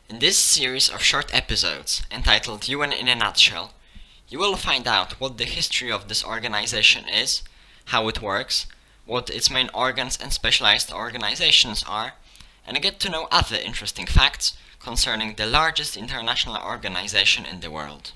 In this series of short episodes, entitled UN in a Nutshell, you will find out what the history of this organization is, how it works, what its main organs and specialized organizations are, and get to know other interesting facts concerning the largest international organization in the world.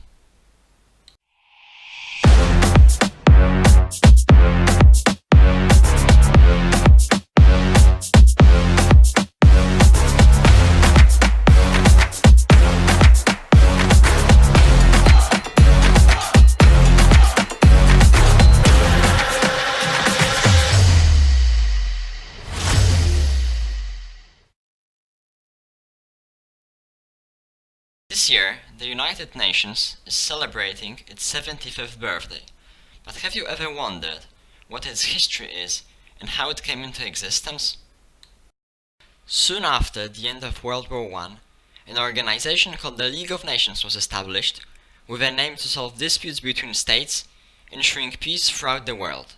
This year, the United Nations is celebrating its 75th birthday. But have you ever wondered what its history is and how it came into existence? Soon after the end of World War I, an organization called the League of Nations was established with a aim to solve disputes between states, ensuring peace throughout the world.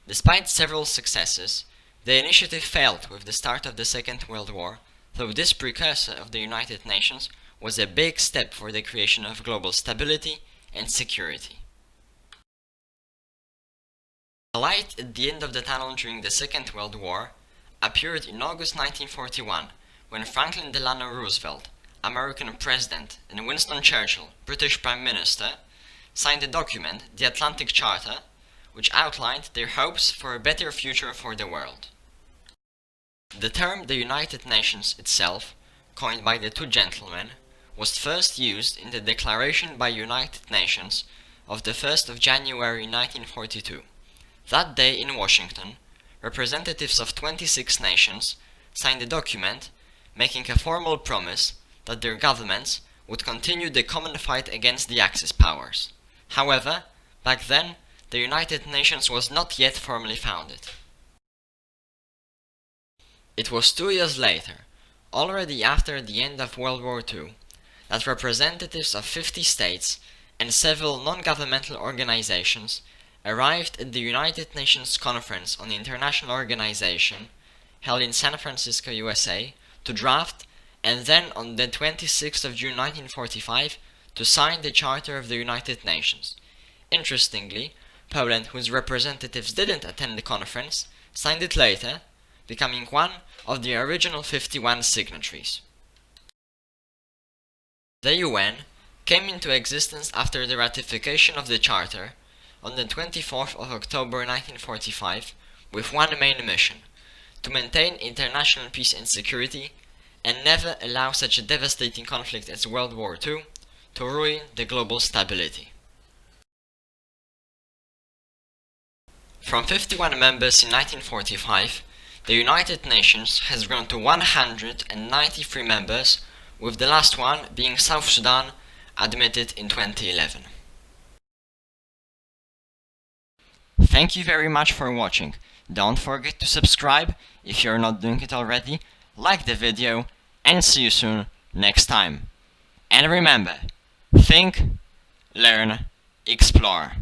Despite several successes, the initiative failed with the start of the Second World War, though this precursor of the United Nations was a big step for the creation of global stability and security. The light at the end of the tunnel during the Second World War appeared in August 1941 when Franklin Delano Roosevelt, American President, and Winston Churchill, British Prime Minister, signed a document, the Atlantic Charter, which outlined their hopes for a better future for the world. The term the United Nations itself, coined by the two gentlemen, was first used in the Declaration by United Nations of the 1st of January 1942. That day in Washington, representatives of 26 nations signed a document making a formal promise that their governments would continue the common fight against the Axis powers. However, back then, the United Nations was not yet formally founded. It was 2 years later, already after the end of World War II, that representatives of 50 states and several non-governmental organizations arrived at the United Nations Conference on the International Organization, held in San Francisco, USA, to draft and then on the 26th of June 1945 to sign the Charter of the United Nations. Interestingly, Poland, whose representatives didn't attend the conference, signed it later, becoming one of the original 51 signatories. The UN came into existence after the ratification of the Charter on the 24th of October 1945 with one main mission: to maintain international peace and security and never allow such a devastating conflict as World War II to ruin the global stability. From 51 members in 1945, the United Nations has grown to 193 members, with the last one being South Sudan, admitted in 2011. Thank you very much for watching. Don't forget to subscribe if you're not doing it already, like the video, and see you soon next time. And remember, think, learn, explore.